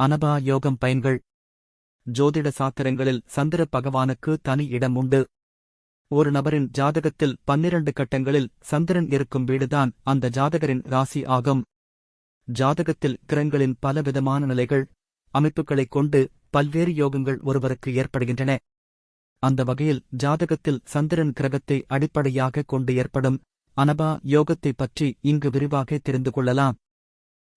அனபா யோகம் பயன்கள். ஜோதிட சாத்திரங்களில் சந்திர பகவானுக்கு தனி இடம் உண்டு. ஒரு நபரின் ஜாதகத்தில் 12 கட்டங்களில் சந்திரன் இருக்கும் வீடுதான் அந்த ஜாதகரின் ராசி ஆகும். ஜாதகத்தில் கிரகங்களின் பலவிதமான நிலைகள், அமைப்புகளைக் கொண்டு பல்வேறு யோகங்கள் ஒருவருக்கு ஏற்படுகின்றன. அந்த வகையில் ஜாதகத்தில் சந்திரன் கிரகத்தை அடிப்படையாக கொண்டு ஏற்படும் அனபா யோகத்தைப் பற்றி இங்கு விரிவாக தெரிந்து கொள்ளலாம்.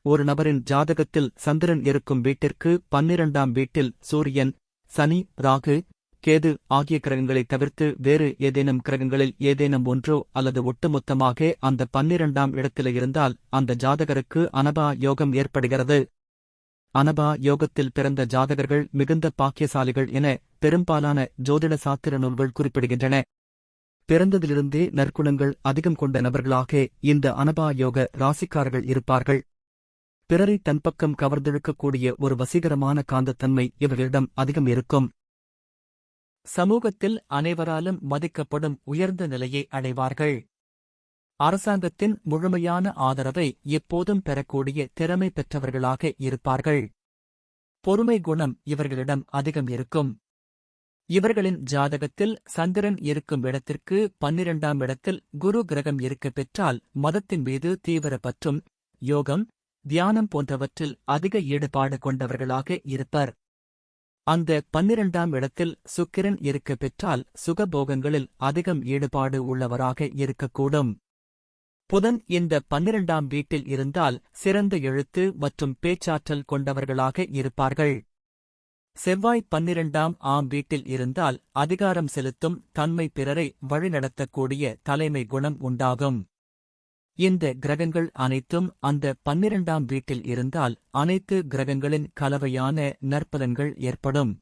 ஒரு நபரின் ஜாதகத்தில் சந்திரன் இருக்கும் வீட்டிற்கு 12ஆம் வீட்டில் சூரியன், சனி, ராகு, கேது ஆகிய கிரகங்களைத் தவிர்த்து வேறு ஏதேனும் கிரகங்களில் ஏதேனும் ஒன்றோ அல்லது ஒட்டுமொத்தமாக அந்த 12ஆம் இடத்திலே இருந்தால் அந்த ஜாதகருக்கு அனபா யோகம் ஏற்படுகிறது. அனபா யோகத்தில் பிறந்த ஜாதகர்கள் மிகுந்த பாக்கியசாலிகள் என பெரும்பாலான ஜோதிட சாத்திர நூல்கள் குறிப்பிடுகின்றன. பிறந்ததிலிருந்தே நற்குணங்கள் அதிகம் கொண்ட நபர்களாக இந்த அனபா யோக ராசிக்காரர்கள் இருப்பார்கள். பிறரை தன்பக்கம் கவர்ந்திழுக்கக்கூடிய ஒரு வசீகரமான காந்தத்தன்மை இவர்களிடம் அதிகம் இருக்கும். சமூகத்தில் அனைவராலும் மதிக்கப்படும் உயர்ந்த நிலையை அடைவார்கள். அரசாங்கத்தின் முழுமையான ஆதரவை எப்போதும் பெறக்கூடிய திறமை பெற்றவர்களாக இருப்பார்கள். பொறுமை குணம் இவர்களிடம் அதிகம் இருக்கும். இவர்களின் ஜாதகத்தில் சந்திரன் இருக்கும் இடத்திற்கு 12ஆம் இடத்தில் குரு கிரகம் இருக்கப் பெற்றால் மதத்தின் மீது தீவிர பற்றும், யோகம், தியானம் போன்றவற்றில் அதிக ஈடுபாடு கொண்டவர்களாக இருப்பர். அந்த 12ஆம் இடத்தில் சுக்கிரன் இருக்கப் பெற்றால் சுகபோகங்களில் அதிகம் ஈடுபாடு உள்ளவராக இருக்கக்கூடும். புதன் இந்த 12ஆம் வீட்டில் இருந்தால் சிறந்த எழுத்து மற்றும் பேச்சாற்றல் கொண்டவர்களாக இருப்பார்கள். செவ்வாய் 12ஆம் வீட்டில் இருந்தால் அதிகாரம் செலுத்தும் தன்மை, பிறரை வழிநடத்தக்கூடிய தலைமை குணம் உண்டாகும். இந்த கிரகங்கள் அனைத்தும் அந்த 12ஆம் வீட்டில் இருந்தால் அனைத்து கிரகங்களின் கலவையான நற்பலன்கள் ஏற்படும்.